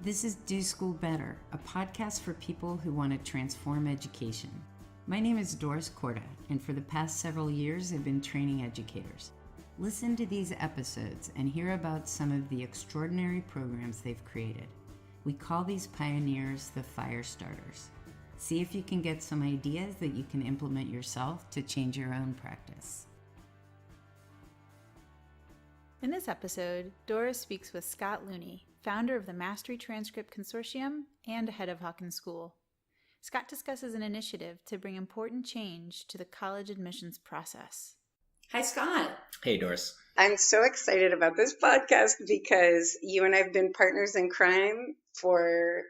This is Do School Better, a podcast for people who want to transform education. My name is Doris Korda, and for the past several years, I've been training educators. Listen to these episodes and hear about some of the extraordinary programs they've created. We call these pioneers the fire starters. See if you can get some ideas that you can implement yourself to change your own practice. In this episode, Doris speaks with Scott Looney, founder of the Mastery Transcript Consortium and head of Hawken School. Scott discusses an initiative to bring important change to the college admissions process. Hi, Scott. Hey, Doris. I'm so excited about this podcast because you and I have been partners in crime for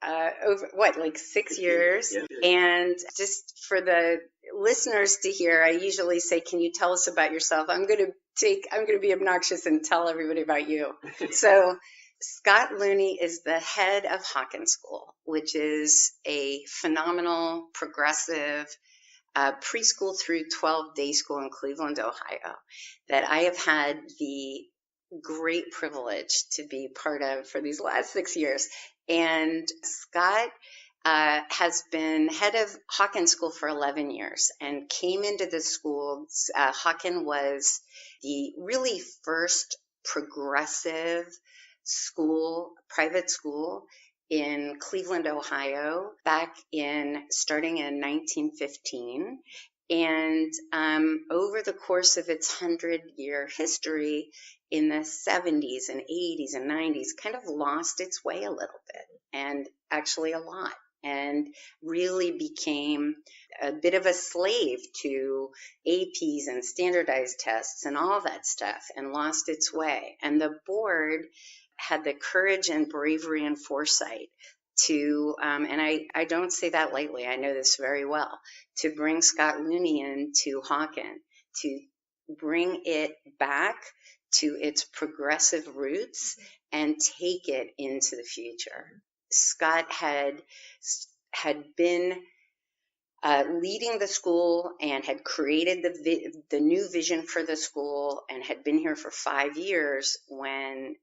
over 6 years. Yeah. And just for the listeners to hear, I usually say, can you tell us about yourself? I'm going to be obnoxious and tell everybody about you. So Scott Looney is the head of Hawken School, which is a phenomenal, progressive preschool through 12 day school in Cleveland, Ohio, that I have had the great privilege to be part of for these last 6 years. And Scott has been head of Hawken School for 11 years and came into the school. Hawken was the really first progressive school, private school in Cleveland, Ohio, starting in 1915. And over the course of its 100-year history, in the 70s and 80s and 90s, kind of lost its way a little bit, and actually a lot, and really became a bit of a slave to APs and standardized tests and all that stuff, and lost its way. And the board had the courage and bravery and foresight to, and I don't say that lightly, I know this very well, to bring Scott Looney into Hawken, to bring it back to its progressive roots and take it into the future. Scott had been leading the school and had created the new vision for the school and had been here for 5 years when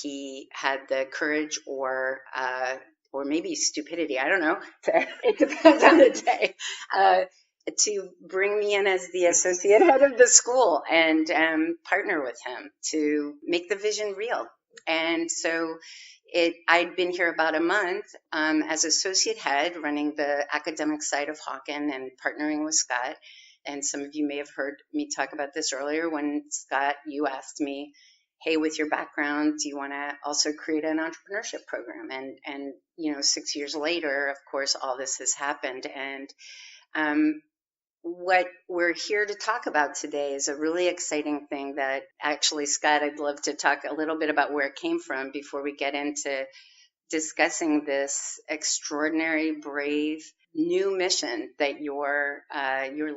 he had the courage or maybe stupidity, I don't know, it depends on the day, to bring me in as the associate head of the school and partner with him to make the vision real. And so I'd been here about a month as associate head, running the academic side of Hawken and partnering with Scott. And some of you may have heard me talk about this earlier when, Scott, you asked me, hey, with your background, do you want to also create an entrepreneurship program? And 6 years later, of course, all this has happened. And what we're here to talk about today is a really exciting thing that actually, Scott, I'd love to talk a little bit about where it came from before we get into discussing this extraordinary, brave, new mission that you're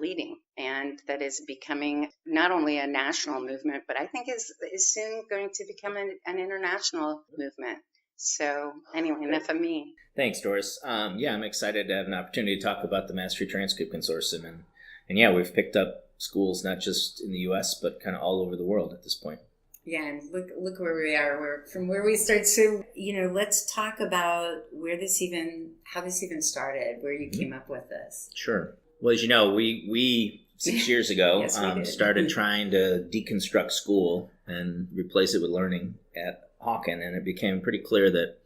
leading, and that is becoming not only a national movement, but I think is soon going to become an international movement. So anyway, enough of me. Thanks, Doris. I'm excited to have an opportunity to talk about the Mastery Transcript Consortium. And yeah, we've picked up schools not just in the U.S., but kind of all over the world at this point. Yeah, and look where we are. From where we start to, let's talk about how this even started, where you came up with this. Sure. Well, as you know, we 6 years ago yes, started trying to deconstruct school and replace it with learning at Hawken, and it became pretty clear that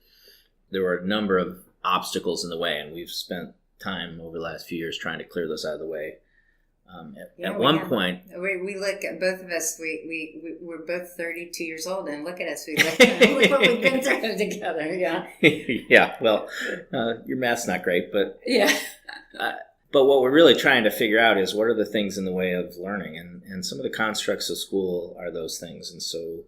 there were a number of obstacles in the way, and we've spent time over the last few years trying to clear those out of the way. At one point, we look at both of us. We're both 32 years old, and look at us. Look what we've been through together. Yeah. Yeah. Well, your math's not great, but yeah. But what we're really trying to figure out is what are the things in the way of learning, and some of the constructs of school are those things. And so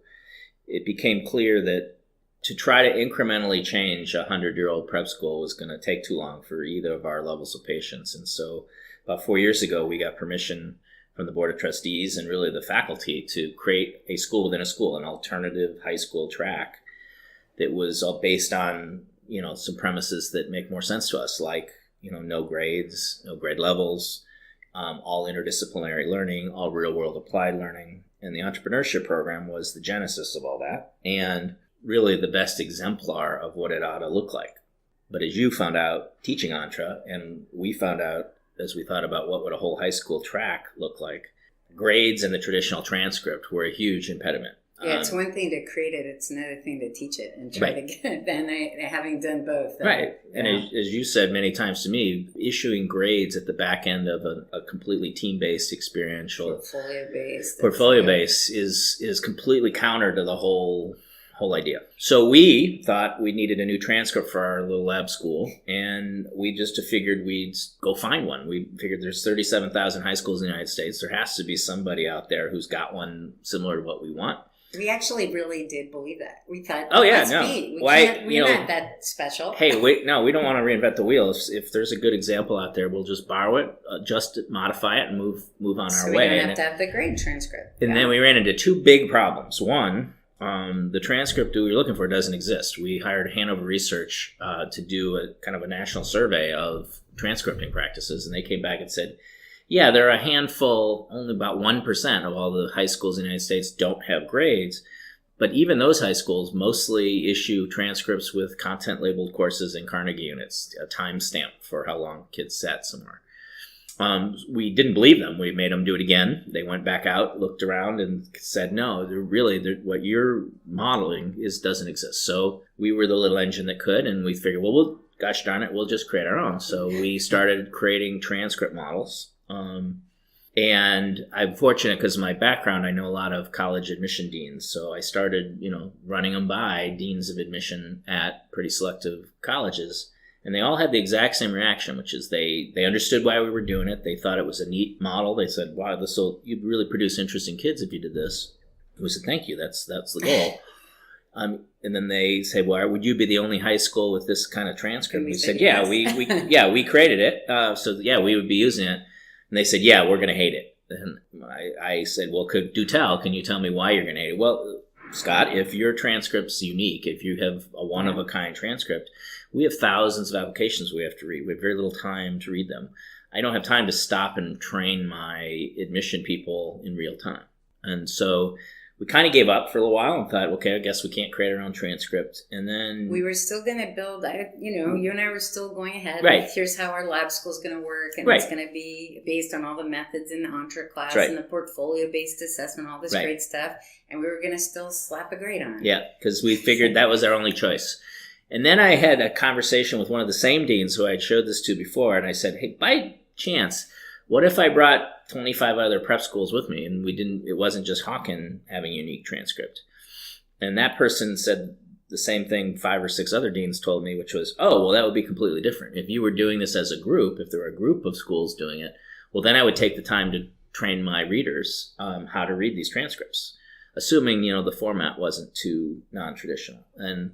it became clear that to try to incrementally change a 100-year-old prep school was going to take too long for either of our levels of patience. And so about 4 years ago, we got permission from the Board of Trustees and really the faculty to create a school within a school, an alternative high school track that was all based on, some premises that make more sense to us, like, no grades, no grade levels, all interdisciplinary learning, all real-world applied learning. And the entrepreneurship program was the genesis of all that. And really the best exemplar of what it ought to look like. But as you found out teaching Entra, and we found out as we thought about what would a whole high school track look like, grades and the traditional transcript were a huge impediment. Yeah, it's one thing to create it; it's another thing to teach it and try to get it. Then having done both, right? And as you said many times to me, issuing grades at the back end of a completely team-based, experiential, portfolio-based is completely counter to the whole idea. So we thought we needed a new transcript for our little lab school, and we just figured we'd go find one. We figured there's 37,000 high schools in the United States. There has to be somebody out there who's got one similar to what we want. We actually really did believe that. We thought, we're not that special. Hey, we don't want to reinvent the wheel. If there's a good example out there, we'll just borrow it, adjust it, modify it, and move on our way. So we don't have to have the grade transcript. And then we ran into two big problems. One, the transcript we were looking for doesn't exist. We hired Hanover Research to do a kind of a national survey of transcripting practices, and they came back and said, yeah, there are a handful, only about 1% of all the high schools in the United States don't have grades. But even those high schools mostly issue transcripts with content-labeled courses and Carnegie units, a time stamp for how long kids sat somewhere. We didn't believe them. We made them do it again. They went back out, looked around, and said, no, what you're modeling doesn't exist. So we were the little engine that could, and we figured, well, gosh darn it, we'll just create our own. So we started creating transcript models. And I'm fortunate because of my background, I know a lot of college admission deans. So I started, running them by deans of admission at pretty selective colleges. And they all had the exact same reaction, which is they understood why we were doing it. They thought it was a neat model. They said, wow, you'd really produce interesting kids if you did this. We said, thank you. That's the goal. And then they say, well, would you be the only high school with this kind of transcript? And we said, yes. we created it. We would be using it. And they said, yeah, we're going to hate it. And I said, well, can you tell me why you're going to hate it? Well, Scott, if your transcript's unique, if you have a one-of-a-kind transcript, we have thousands of applications we have to read. We have very little time to read them. I don't have time to stop and train my admission people in real time. And so we kind of gave up for a little while and thought, okay, I guess we can't create our own transcript. And then we were still going to build, you and I were still going ahead. Right. With, here's how our lab school is going to work. And right. It's going to be based on all the methods in the Entra class right. and the portfolio-based assessment, all this right. great stuff. And we were going to still slap a grade on it. Yeah, because we figured that was our only choice. And then I had a conversation with one of the same deans who I had showed this to before. And I said, hey, by chance, what if I brought 25 other prep schools with me and it wasn't just Hawken having a unique transcript? And that person said the same thing 5 or 6 other deans told me, which was, oh, well, that would be completely different. If you were doing this as a group, if there were a group of schools doing it, well, then I would take the time to train my readers how to read these transcripts, assuming, the format wasn't too non-traditional. And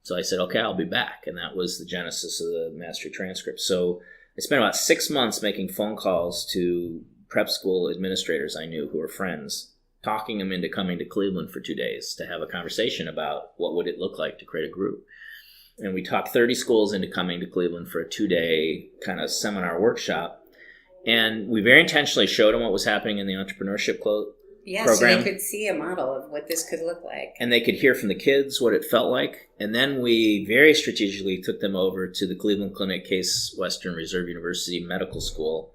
so I said, okay, I'll be back. And that was the genesis of the Mastery Transcript. So I spent about 6 months making phone calls to prep school administrators I knew who were friends, talking them into coming to Cleveland for 2 days to have a conversation about what would it look like to create a group. And we talked 30 schools into coming to Cleveland for a 2-day kind of seminar workshop. And we very intentionally showed them what was happening in the entrepreneurship program. So they could see a model of what this could look like. And they could hear from the kids what it felt like. And then we very strategically took them over to the Cleveland Clinic Case Western Reserve University Medical School,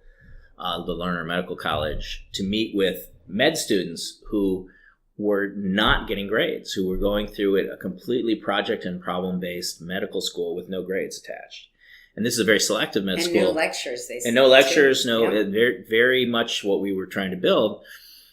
the Lerner Medical College, to meet with med students who were not getting grades, who were going through a completely project and problem-based medical school with no grades attached. And this is a very selective med school. And no lectures, they said. And no lectures, very, very much what we were trying to build.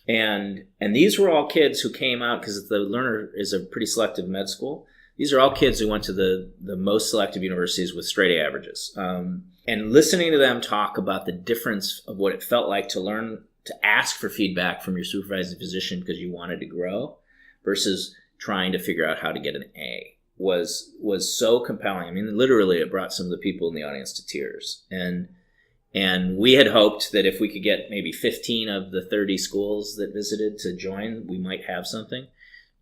And these were all kids who came out, because the Lerner is a pretty selective med school. These are all kids who went to the most selective universities with straight A averages. And listening to them talk about the difference of what it felt like to learn to ask for feedback from your supervising physician because you wanted to grow versus trying to figure out how to get an A was so compelling. I mean, literally, it brought some of the people in the audience to tears. And we had hoped that if we could get maybe 15 of the 30 schools that visited to join, we might have something.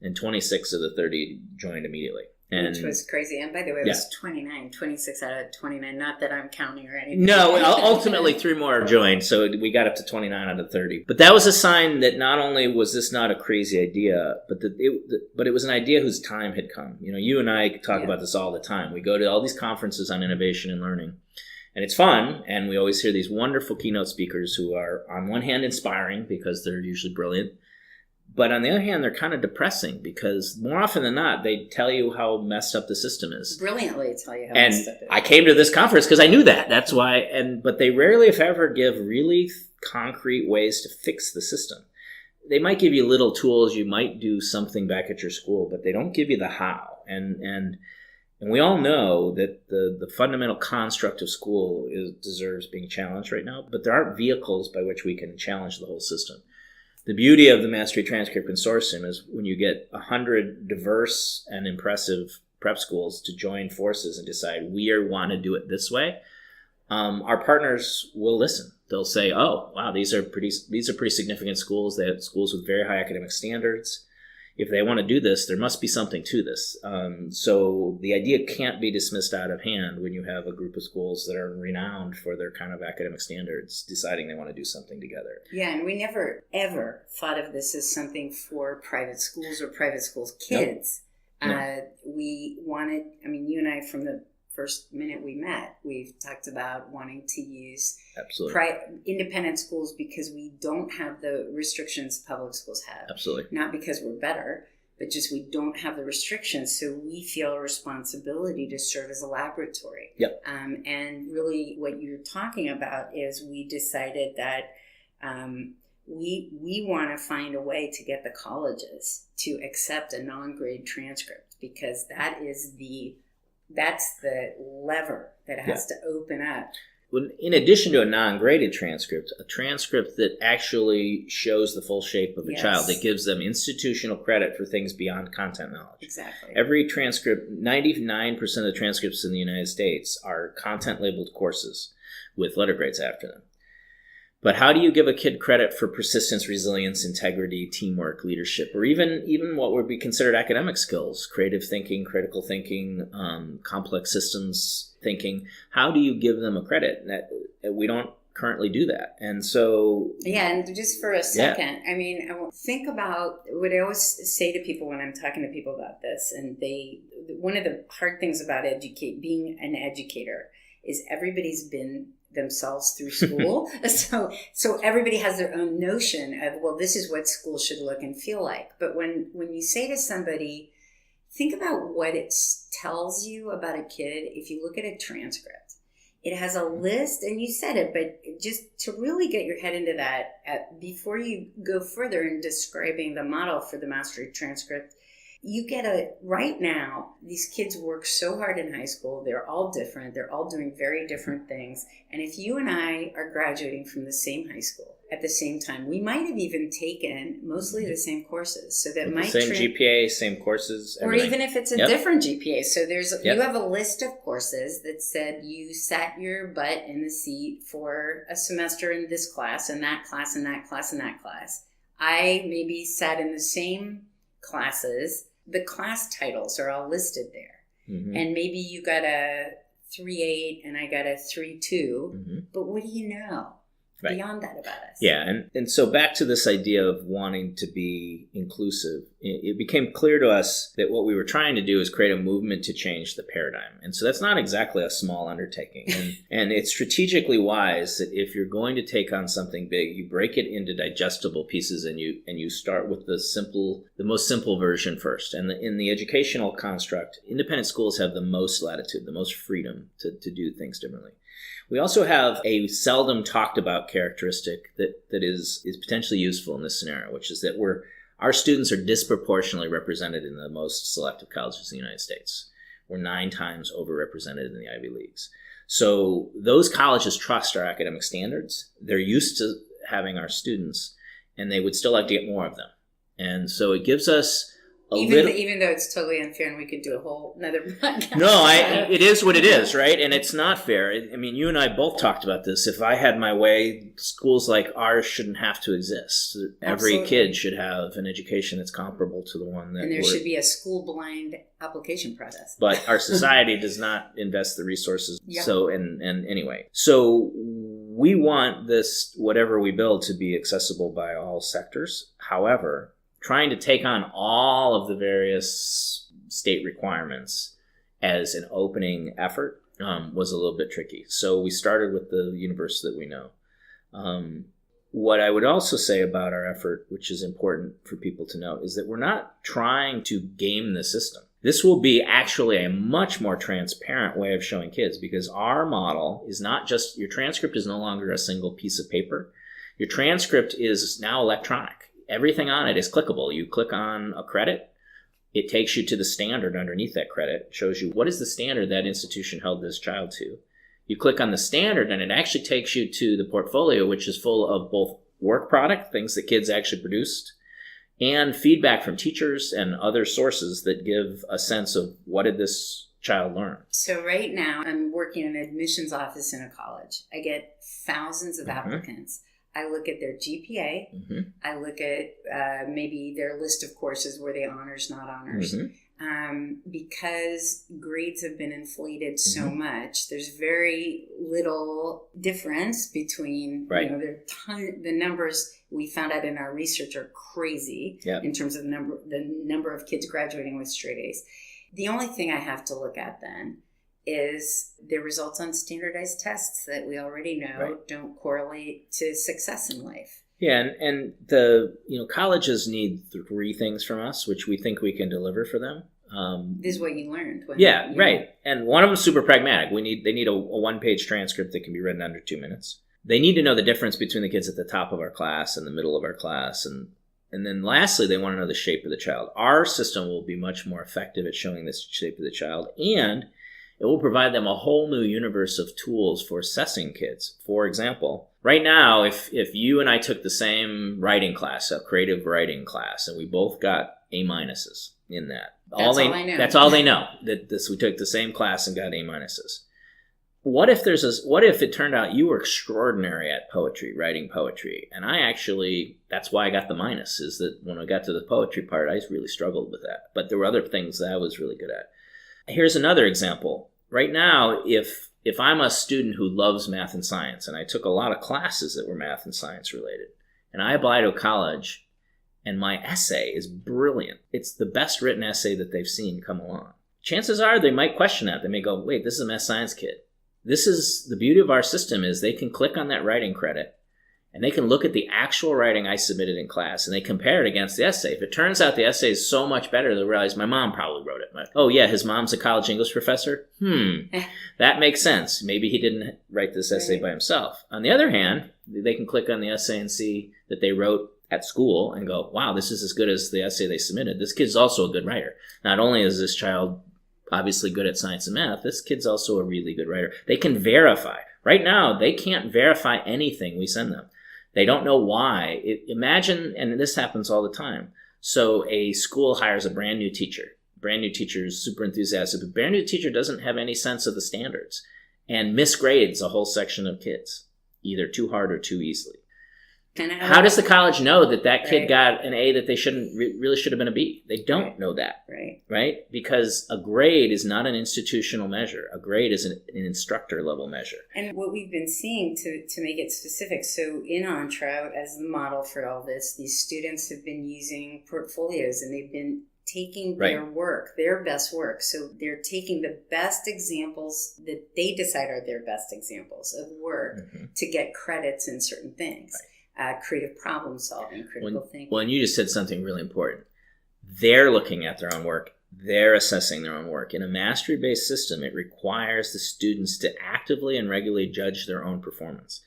And 26 of the 30 joined immediately. And, which was crazy. And by the way, it was 26 out of 29. Not that I'm counting or anything. No, ultimately 3 more joined, so we got up to 29 out of 30. But that was a sign that not only was this not a crazy idea, but it was an idea whose time had come. You and I talk about this all the time. We go to all these conferences on innovation and learning, and it's fun, and we always hear these wonderful keynote speakers who are, on one hand, inspiring because they're usually brilliant, but on the other hand, they're kind of depressing because more often than not, they tell you how messed up the system is. Brilliantly tell you how messed up it is. I came to this conference because I knew that. That's why. But they rarely, if ever, give really concrete ways to fix the system. They might give you little tools. You might do something back at your school, but they don't give you the how. And we all know that the fundamental construct of school deserves being challenged right now, but there aren't vehicles by which we can challenge the whole system. The beauty of the Mastery Transcript Consortium is when you get 100 diverse and impressive prep schools to join forces and decide we want to do it this way, our partners will listen. They'll say, "Oh, wow, these are pretty significant schools. They have schools with very high academic standards. If they want to do this, there must be something to this." So the idea can't be dismissed out of hand when you have a group of schools that are renowned for their kind of academic standards deciding they want to do something together. Yeah, and we never, ever thought of this as something for private schools or private schools' kids. Nope. We wanted, you and I, from the first minute we met, we've talked about wanting to use independent schools because we don't have the restrictions public schools have. Absolutely. Not because we're better, but just we don't have the restrictions. So we feel a responsibility to serve as a laboratory. Yep. And really what you're talking about is we decided that we want to find a way to get the colleges to accept a non-grade transcript because that's the lever that has to open up. Well, in addition to a non-graded transcript, a transcript that actually shows the full shape of a child, that gives them institutional credit for things beyond content knowledge. Exactly. Every transcript, 99% of the transcripts in the United States are content-labeled courses with letter grades after them. But how do you give a kid credit for persistence, resilience, integrity, teamwork, leadership, or even what would be considered academic skills, creative thinking, critical thinking, complex systems thinking? How do you give them a credit? We don't currently do that. And so... Yeah, and just for a second, think about what I always say to people when I'm talking to people about this, and one of the hard things about being an educator is everybody's been themselves through school. so everybody has their own notion of, well, this is what school should look and feel like. But when you say to somebody, think about what it tells you about a kid. If you look at a transcript, it has a list, and you said it, but just to really get your head into that, before you go further in describing the model for the Mastery Transcript, you get right now, these kids work so hard in high school. They're all different. They're all doing very different things. And if you and I are graduating from the same high school at the same time, we might have even taken mostly the same courses. So that might same GPA, same courses, everything. Or even if it's a different GPA. So you have a list of courses that said you sat your butt in the seat for a semester in this class and that class and that class and that class. I maybe sat in the same classes. The class titles are all listed there. Mm-hmm. And maybe you got a 3.8 and I got a 3.2. Mm-hmm. But what do you know beyond that about us? Yeah, and so back to this idea of wanting to be inclusive, it became clear to us that what we were trying to do is create a movement to change the paradigm. And so that's not exactly a small undertaking. And it's strategically wise that if you're going to take on something big, you break it into digestible pieces and you start with the most simple version first. And in the educational construct, independent schools have the most latitude, the most freedom to do things differently. We also have a seldom talked about characteristic that is potentially useful in this scenario, which is that our students are disproportionately represented in the most selective colleges in the United States. We're 9 times overrepresented in the Ivy Leagues. So those colleges trust our academic standards. They're used to having our students, and they would still like to get more of them. And so it gives us Even though it's totally unfair, and we could do a whole another podcast. No, it is what it is, right? And it's not fair. I mean, you and I both talked about this. If I had my way, schools like ours shouldn't have to exist. Every kid should have an education that's comparable to the one that. And there should be a school-blind application process. But our society does not invest the resources. Yeah. So, and anyway, so we want this whatever we build to be accessible by all sectors. However, trying to take on all of the various state requirements as an opening effort was a little bit tricky. So we started with the universe that we know. What I would also say about our effort, which is important for people to know, is that we're not trying to game the system. This will be actually a much more transparent way of showing kids, because our model is not just, your transcript is no longer a single piece of paper. Your transcript is now electronic. Everything on it is clickable. You click on a credit, it takes you to the standard underneath that credit. It shows you what is the standard that institution held this child to. You click on the standard and it actually takes you to the portfolio, which is full of both work product, things that kids actually produced, and feedback from teachers and other sources that give a sense of what did this child learn. So right now I'm working in an admissions office in a college. I get thousands of applicants. I look at their GPA. I look at maybe their list of courses where they honors, not honors. Because grades have been inflated so much, there's very little difference between, the numbers we found out in our research are crazy in terms of the number of kids graduating with straight A's. The only thing I have to look at then is the results on standardized tests that we already know don't correlate to success in life. Yeah, and the colleges need 3 things from us, which we think we can deliver for them. This is what you learned. Right. And one of them is super pragmatic. They need a 1-page transcript that can be read in under 2 minutes. They need to know the difference between the kids at the top of our class and the middle of our class, and then lastly, they want to know the shape of the child. Our system will be much more effective at showing the shape of the child, and it will provide them a whole new universe of tools for assessing kids. For example, right now, if you and I took the same writing class, a creative writing class, and we both got A- in that. That's all I know. That's all they know. We took the same class and got A-. What if it turned out you were extraordinary at poetry, writing poetry, and that's why I got the minus, is that when I got to the poetry part, I really struggled with that. But there were other things that I was really good at. Here's another example. Right now, if I'm a student who loves math and science, and I took a lot of classes that were math and science related, and I apply to a college, and my essay is brilliant. It's the best written essay that they've seen come along. Chances are they might question that. They may go, wait, this is a math science kid. This is the beauty of our system, is they can click on that writing credit, and they can look at the actual writing I submitted in class, and they compare it against the essay. If it turns out the essay is so much better, they'll realize my mom probably wrote it. Like, oh yeah, his mom's a college English professor? That makes sense. Maybe he didn't write this essay by himself. On the other hand, they can click on the essay and see that they wrote at school and go, wow, this is as good as the essay they submitted. This kid's also a good writer. Not only is this child obviously good at science and math, this kid's also a really good writer. They can verify. Right now, they can't verify anything we send them. They don't know why. Imagine, and this happens all the time. So a school hires a brand new teacher. Brand new teacher is super enthusiastic, but brand new teacher doesn't have any sense of the standards and misgrades a whole section of kids, either too hard or too easily. How does the college know that kid got an A that they really should have been a B? They don't know that, right? Because a grade is not an institutional measure. A grade is an instructor level measure. And what we've been seeing, to make it specific, so in Entrout, as the model for all this, these students have been using portfolios, and they've been taking their work, their best work. So they're taking the best examples that they decide are their best examples of work to get credits in certain things. Creative problem solving, critical thinking. Well, and you just said something really important. They're looking at their own work. They're assessing their own work. In a mastery-based system, it requires the students to actively and regularly judge their own performance.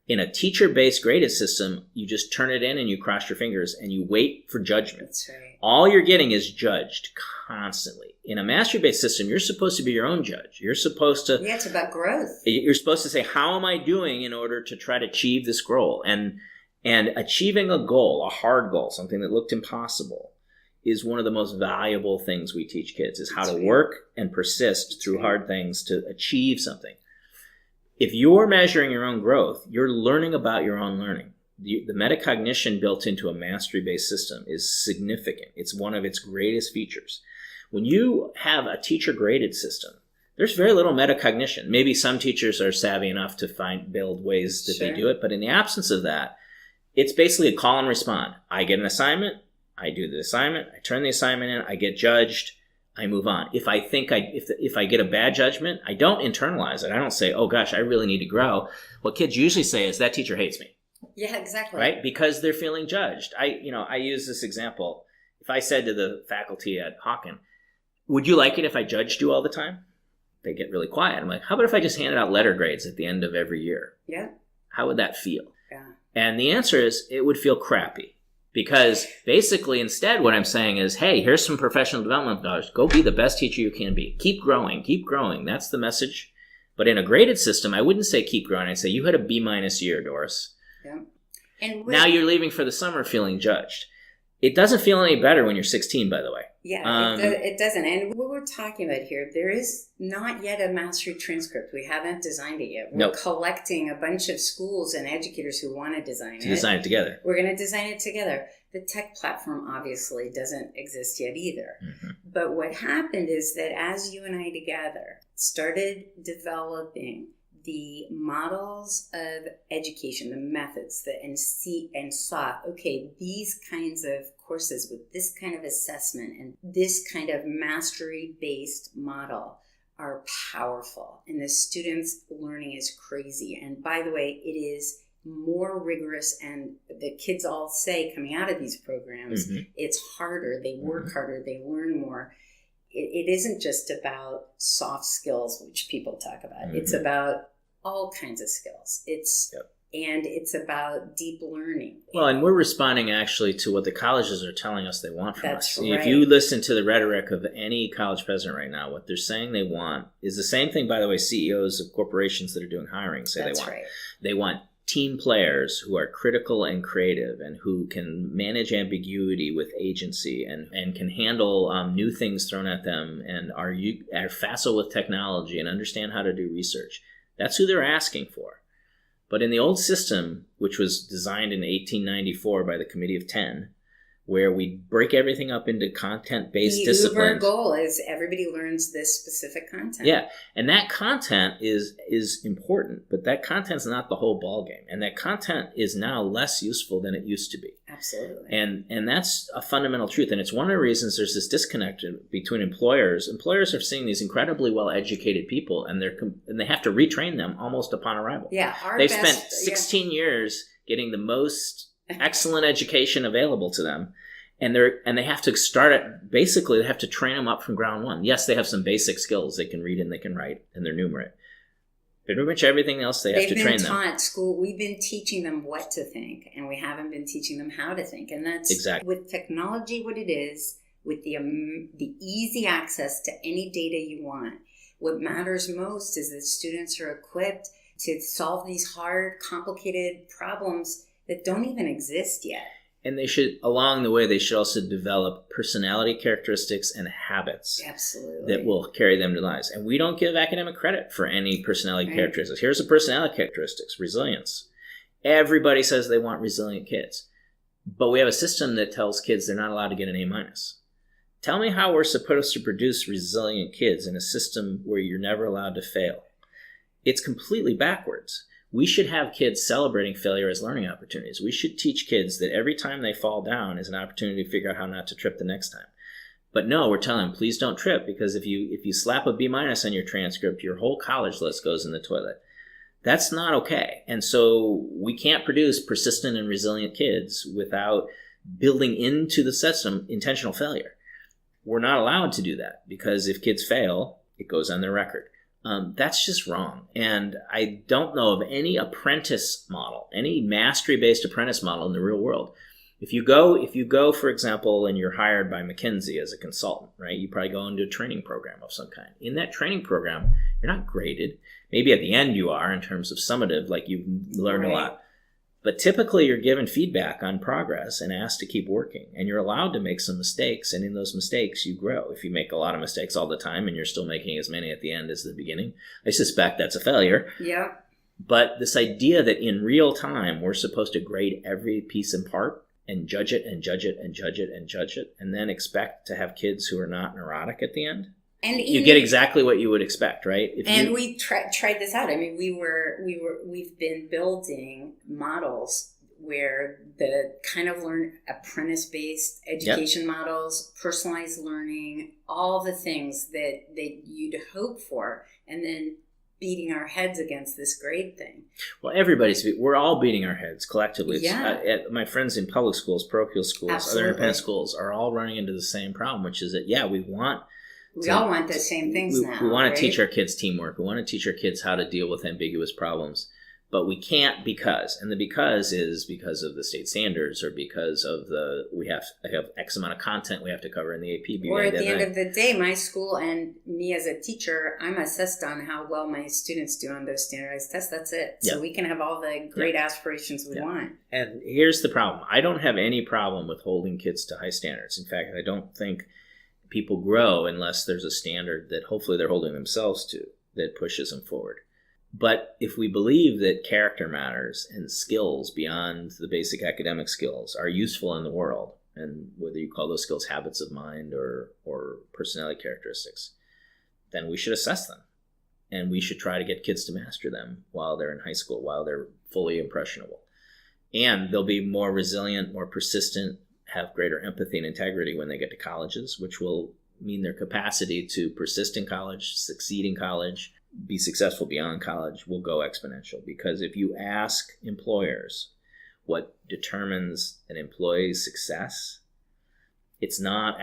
In a teacher-based graded system, you just turn it in and you cross your fingers and you wait for judgment. That's right. All you're getting is judged constantly. In a mastery-based system, you're supposed to be your own judge. You're supposed to... Yeah, it's about growth. You're supposed to say, how am I doing in order to try to achieve this goal? And achieving a goal, a hard goal, something that looked impossible, is one of the most valuable things we teach kids, is how That's to right. work and persist That's through right. hard things to achieve something. If you're measuring your own growth, you're learning about your own learning. The metacognition built into a mastery-based system is significant. It's one of its greatest features. When you have a teacher-graded system, there's very little metacognition. Maybe some teachers are savvy enough to build ways that Sure. they do it, but in the absence of that, it's basically a call and respond. I get an assignment, I do the assignment, I turn the assignment in, I get judged, I move on. If I think if I get a bad judgment, I don't internalize it. I don't say, oh gosh, I really need to grow. What kids usually say is, that teacher hates me, Yeah, exactly. right? Because they're feeling judged. I use this example. If I said to the faculty at Hawken, would you like it if I judged you all the time? They get really quiet. I'm like, how about if I just handed out letter grades at the end of every year? Yeah. How would that feel? Yeah. And the answer is, it would feel crappy. Because basically, instead, what I'm saying is, hey, here's some professional development dollars. Go be the best teacher you can be. Keep growing. Keep growing. That's the message. But in a graded system, I wouldn't say keep growing. I'd say, you had a B- year, Doris. Yeah. And Now you're leaving for the summer feeling judged. It doesn't feel any better when you're 16, by the way. Yeah, it doesn't. And what we're talking about here, there is not yet a mastery transcript. We haven't designed it yet. We're Nope. collecting a bunch of schools and educators who want to design To design it together. We're going to design it together. The tech platform obviously doesn't exist yet either. Mm-hmm. But what happened is that as you and I together started developing the models of education, the methods that and saw, okay, these kinds of courses with this kind of assessment and this kind of mastery-based model are powerful. And the students' learning is crazy. And by the way, it is more rigorous, and the kids all say coming out of these programs, Mm-hmm. it's harder, they work harder, they learn more. It isn't just about soft skills, which people talk about. Mm-hmm. It's about all kinds of skills. Yep. And it's about deep learning. Well, and we're responding actually to what the colleges are telling us they want from That's us. right. If you listen to the rhetoric of any college president right now, what they're saying they want is the same thing, by the way, CEOs of corporations that are doing hiring say That's they want. right. They want team players who are critical and creative and who can manage ambiguity with agency and can handle new things thrown at them and are facile with technology and understand how to do research. That's who they're asking for. But in the old system, which was designed in 1894 by the Committee of 10, where we break everything up into content-based disciplines. The Uber goal is everybody learns this specific content. Yeah, and that content is important, but that content's not the whole ballgame. And that content is now less useful than it used to be. Absolutely. And that's a fundamental truth. And it's one of the reasons there's this disconnect between employers. Employers are seeing these incredibly well-educated people, and they have to retrain them almost upon arrival. Yeah, They've spent 16 years getting the most excellent education available to them, and they have to start at, basically they have to train them up from ground one. Yes, they have some basic skills. They can read and they can write and they're numerate. Pretty much everything else they have to train them. They've been taught school. We've been teaching them what to think, and we haven't been teaching them how to think. And that's exactly with technology what it is, with the easy access to any data you want. What matters most is that students are equipped to solve these hard, complicated problems that don't even exist yet. And they should, along the way, they should also develop personality characteristics and habits. Absolutely. That will carry them to lives. And we don't give academic credit for any personality Right. characteristics. Here's the personality characteristics: resilience. Everybody says they want resilient kids. But we have a system that tells kids they're not allowed to get an A-. Tell me how we're supposed to produce resilient kids in a system where you're never allowed to fail. It's completely backwards. We should have kids celebrating failure as learning opportunities. We should teach kids that every time they fall down is an opportunity to figure out how not to trip the next time. But no, we're telling them, please don't trip, because if you slap a B- on your transcript, your whole college list goes in the toilet. That's not okay. And so we can't produce persistent and resilient kids without building into the system intentional failure. We're not allowed to do that, because if kids fail, it goes on their record. That's just wrong. And I don't know of any apprentice model, any mastery-based apprentice model in the real world. If you go, for example, and you're hired by McKinsey as a consultant, right? You probably go into a training program of some kind. In that training program, you're not graded. Maybe at the end you are in terms of summative, like you've learned a lot. But typically you're given feedback on progress and asked to keep working. And you're allowed to make some mistakes. And in those mistakes, you grow. If you make a lot of mistakes all the time and you're still making as many at the end as the beginning, I suspect that's a failure. Yeah. But this idea that in real time, we're supposed to grade every piece and part and judge it and judge it and judge it and judge it, and then expect to have kids who are not neurotic at the end. And you get exactly what you would expect, right? We tried this out. I mean, we've been building models where the kind of apprentice-based education models, personalized learning, all the things that you'd hope for, and then beating our heads against this grade thing. Well, we're all beating our heads collectively. Yeah. My friends in public schools, parochial schools, Absolutely. Other independent schools are all running into the same problem, which is that, we all want the same things now. We want right? to teach our kids teamwork. We want to teach our kids how to deal with ambiguous problems. But we can't because is because of the state standards or because of we have X amount of content we have to cover in the AP. Or at the end of the day, my school and me as a teacher, I'm assessed on how well my students do on those standardized tests. That's it. So we can have all the great aspirations we want. And here's the problem. I don't have any problem with holding kids to high standards. In fact, I don't think people grow unless there's a standard that hopefully they're holding themselves to that pushes them forward. But if we believe that character matters and skills beyond the basic academic skills are useful in the world, and whether you call those skills habits of mind or personality characteristics, then we should assess them. And we should try to get kids to master them while they're in high school, while they're fully impressionable. And they'll be more resilient, more persistent, have greater empathy and integrity when they get to colleges, which will mean their capacity to persist in college, succeed in college, be successful beyond college will go exponential. Because if you ask employers what determines an employee's success, it's not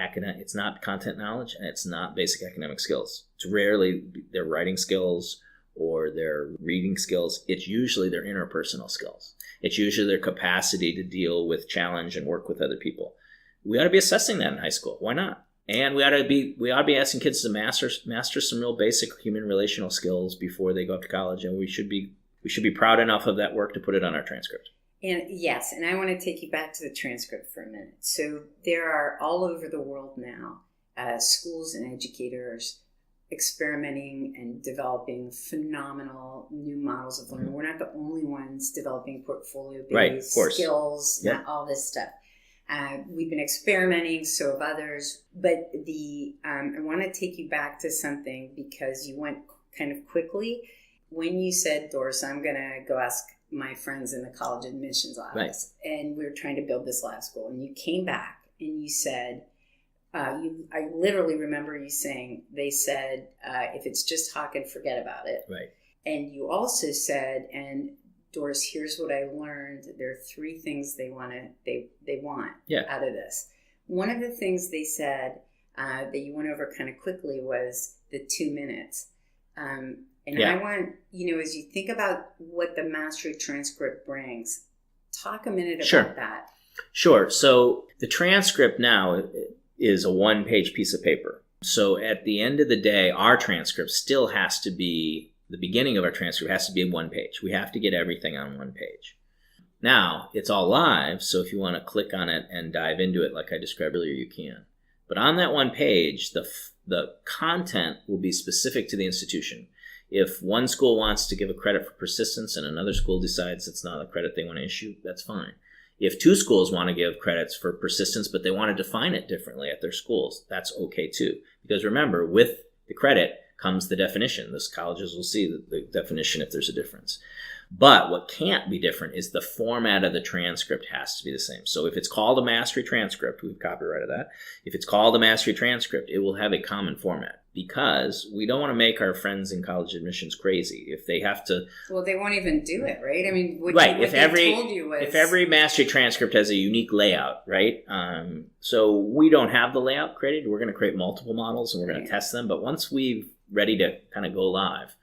content knowledge, and it's not basic academic skills. It's rarely their writing skills or their reading skills. It's usually their interpersonal skills. It's usually their capacity to deal with challenge and work with other people. We ought to be assessing that in high school. Why not? And we ought to be asking kids to master some real basic human relational skills before they go up to college. And we should be proud enough of that work to put it on our transcript. And yes, and I want to take you back to the transcript for a minute. So there are all over the world now schools and educators experimenting and developing phenomenal new models of learning. We're not the only ones developing portfolio-based skills, all this stuff. We've been experimenting, so have others. But I want to take you back to something because you went kind of quickly. When you said, Doris, I'm going to go ask my friends in the college admissions office, and we were trying to build this lab school, and you came back and you said, I literally remember you saying, they said, if it's just Hawken, forget about it. Right. And you also said, and Doris, here's what I learned. There are 3 things they want out of this. One of the things they said that you went over kind of quickly was the 2 minutes. I want, as you think about what the mastery transcript brings, talk a minute about that. Sure. So the transcript now is a 1-page piece of paper. So at the end of the day, our transcript still has to be, the beginning of our transcript has to be 1 page. We have to get everything on 1 page. Now, it's all live, so if you want to click on it and dive into it like I described earlier, you can. But on that 1 page, the content will be specific to the institution. If one school wants to give a credit for persistence and another school decides it's not a credit they want to issue, that's fine. If 2 schools want to give credits for persistence, but they want to define it differently at their schools, that's okay too. Because remember, with the credit comes the definition. Those colleges will see the definition if there's a difference. But what can't be different is the format of the transcript has to be the same. So if it's called a mastery transcript, we've copyrighted that. If it's called a mastery transcript, it will have a common format because we don't want to make our friends in college admissions crazy. If they have to... Well, they won't even do it, right? I mean, what if every mastery transcript has a unique layout, right? So we don't have the layout created. We're going to create multiple models and we're going to test them. But once we're ready to kind of go live,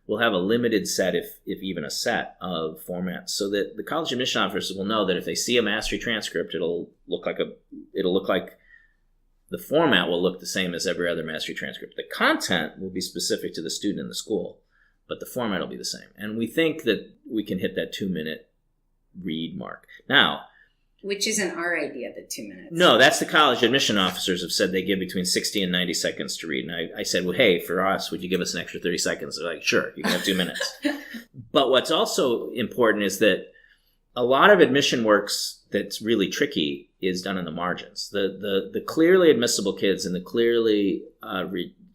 we'll have a limited set, if even a set, of formats so that the college admission officers will know that if they see a mastery transcript, it'll look like the format will look the same as every other mastery transcript. The content will be specific to the student in the school, but the format will be the same. And we think that we can hit that 2-minute read mark. Now, which isn't our idea, the 2 minutes. no, that's the college admission officers have said they give between 60 and 90 seconds to read. And I said, well, hey, for us, would you give us an extra 30 seconds? They're like, sure, you can have 2 minutes. But what's also important is that a lot of admission works that's really tricky is done in the margins. The clearly admissible kids and the clearly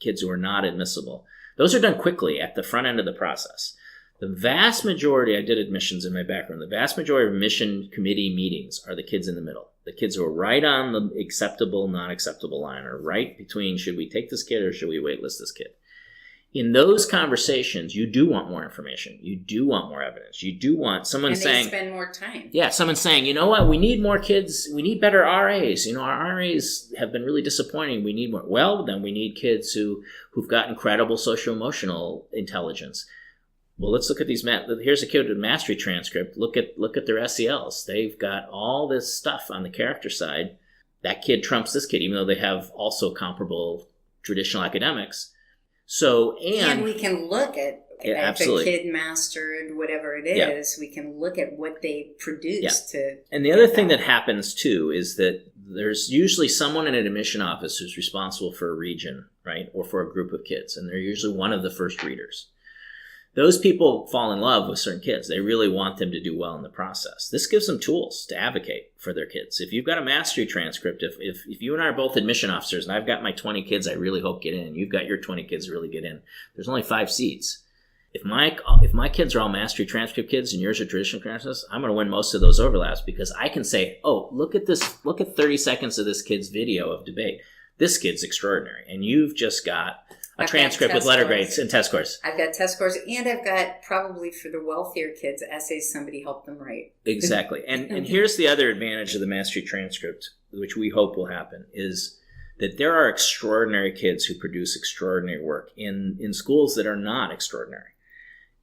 kids who are not admissible, those are done quickly at the front end of the process. The vast majority, I did admissions in my background, the vast majority of admission committee meetings are the kids in the middle. The kids who are right on the acceptable, non-acceptable line, or right between should we take this kid or should we waitlist this kid. In those conversations, you do want more information. You do want more evidence. You do want someone saying... And they spend more time. Yeah, someone saying, you know what, we need more kids. We need better RAs. Our RAs have been really disappointing. We need more. Well, then we need kids who've got incredible social-emotional intelligence. Well, let's look at these. Here's a kid with a mastery transcript. Look at their SELs. They've got all this stuff on the character side. That kid trumps this kid, even though they have also comparable traditional academics. And we can look at if a kid mastered whatever it is, we can look at what they produced to. And the other thing that happens too is that there's usually someone in an admission office who's responsible for a region, right, or for a group of kids, and they're usually one of the first readers. Those people fall in love with certain kids. They really want them to do well in the process. This gives them tools to advocate for their kids. If you've got a mastery transcript, if you and I are both admission officers, and I've got my 20 kids I really hope get in, you've got your 20 kids really get in, there's only 5 seats. If my kids are all mastery transcript kids and yours are traditional transcripts, I'm going to win most of those overlaps because I can say, oh, look at 30 seconds of this kid's video of debate. This kid's extraordinary. And you've just got a transcript with letter grades and test scores. I've got test scores, and I've got, probably for the wealthier kids, essays somebody helped them write. Exactly. And here's the other advantage of the mastery transcript, which we hope will happen, is that there are extraordinary kids who produce extraordinary work in schools that are not extraordinary.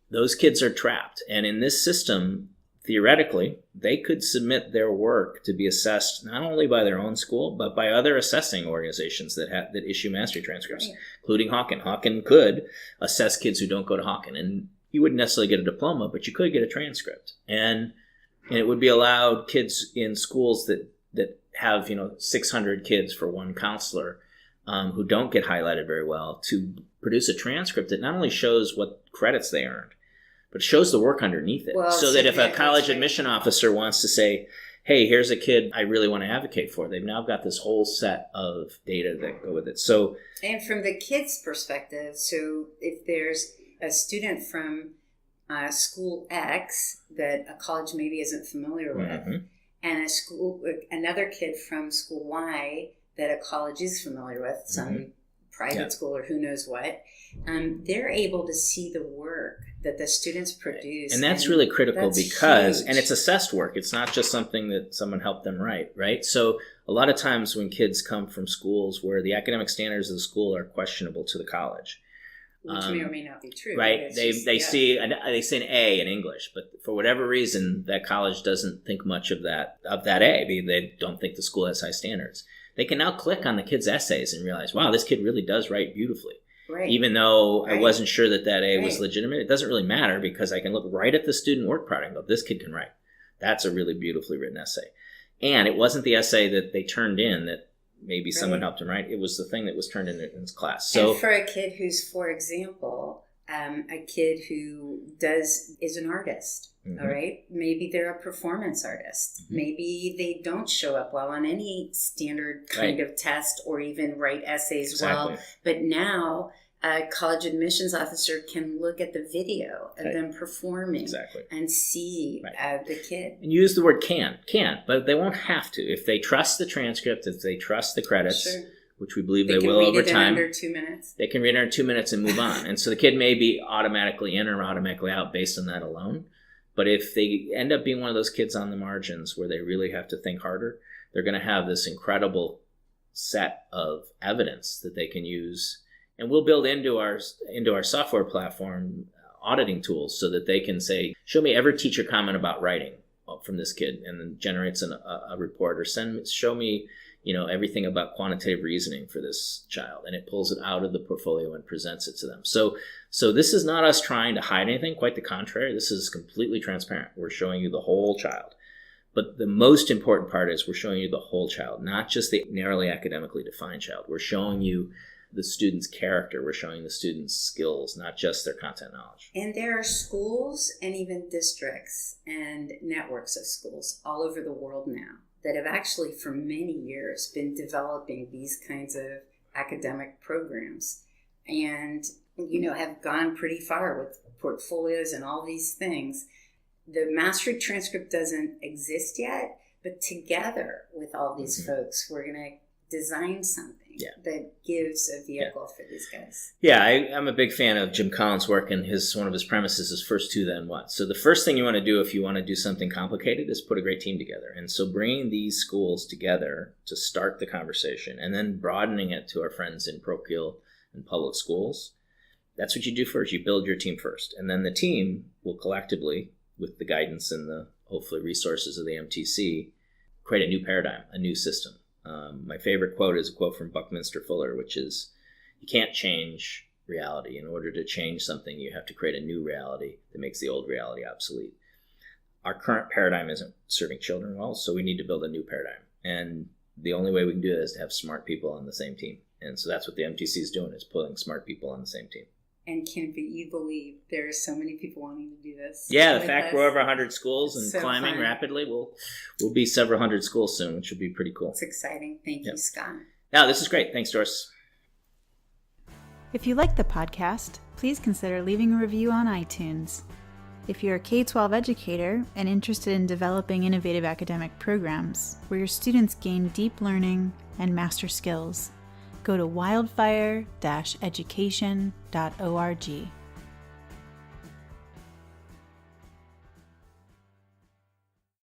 Those kids are trapped. And in this system, theoretically, they could submit their work to be assessed not only by their own school, but by other assessing organizations that issue mastery transcripts, including Hawken. Hawken could assess kids who don't go to Hawken. And you wouldn't necessarily get a diploma, but you could get a transcript. And it would be allowed kids in schools that have 600 kids for one counselor who don't get highlighted very well to produce a transcript that not only shows what credits they earned, but it shows the work underneath it. So that if a college admission officer wants to say, hey, here's a kid I really want to advocate for, they've now got this whole set of data that go with it. So, and from the kid's perspective, so if there's a student from school X that a college maybe isn't familiar with, and another kid from school Y that a college is familiar with, some private school or who knows what, they're able to see the work that the students produce. And that's really critical because, and it's assessed work. It's not just something that someone helped them write, right? So a lot of times when kids come from schools where the academic standards of the school are questionable to the college, which may or may not be true. Right. They see an A in English, but for whatever reason, that college doesn't think much of that A. They don't think the school has high standards. They can now click on the kid's essays and realize, wow, this kid really does write beautifully. Right. Even though I wasn't sure that A was legitimate, it doesn't really matter because I can look right at the student work product and go, this kid can write. That's a really beautifully written essay. And it wasn't the essay that they turned in that maybe someone helped him write. It was the thing that was turned in his class. So, and for a kid who's, for example, a kid who is an artist, all right? Maybe they're a performance artist. Maybe they don't show up well on any standard kind of test or even write essays well. But now a college admissions officer can look at the video of them performing and see the kid. And use the word can, but they won't have to. If they trust the transcript, if they trust the credits, which we believe they will over time. They can read it in under 2 minutes. They can read it in under 2 minutes and move on. And so the kid may be automatically in or automatically out based on that alone. But if they end up being one of those kids on the margins where they really have to think harder, they're going to have this incredible set of evidence that they can use. And we'll build into our software platform auditing tools so that they can say, show me every teacher comment about writing from this kid, and then generates a report, or show me everything about quantitative reasoning for this child, and it pulls it out of the portfolio and presents it to them. So this is not us trying to hide anything, quite the contrary. This is completely transparent. We're showing you the whole child. But the most important part is we're showing you the whole child, not just the narrowly academically defined child. We're showing you the student's character. We're showing the student's skills, not just their content knowledge. And there are schools and even districts and networks of schools all over the world now that have actually for many years been developing these kinds of academic programs and, have gone pretty far with portfolios and all these things. The mastery transcript doesn't exist yet, but together with all these folks, we're going to design something that gives a vehicle for these guys. Yeah, I'm a big fan of Jim Collins' work, and one of his premises is first who, then what. So the first thing you want to do if you want to do something complicated is put a great team together. And so bringing these schools together to start the conversation and then broadening it to our friends in parochial and public schools, that's what you do first. You build your team first. And then the team will collectively, with the guidance and the hopefully resources of the MTC, create a new paradigm, a new system. My favorite quote is a quote from Buckminster Fuller, which is, you can't change reality. In order to change something, you have to create a new reality that makes the old reality obsolete. Our current paradigm isn't serving children well, so we need to build a new paradigm. And the only way we can do that is to have smart people on the same team. And so that's what the MTC is doing, is putting smart people on the same team. And can you believe there are so many people wanting to do this? Yeah, the fact we're over 100 schools and so climbing fun. Rapidly, we'll be several hundred schools soon, which will be pretty cool. It's exciting. Thank you, Scott. No, this is great. Thanks, Doris. If you like the podcast, please consider leaving a review on iTunes. If you're a K-12 educator and interested in developing innovative academic programs where your students gain deep learning and master skills, go to wildfire-education.org.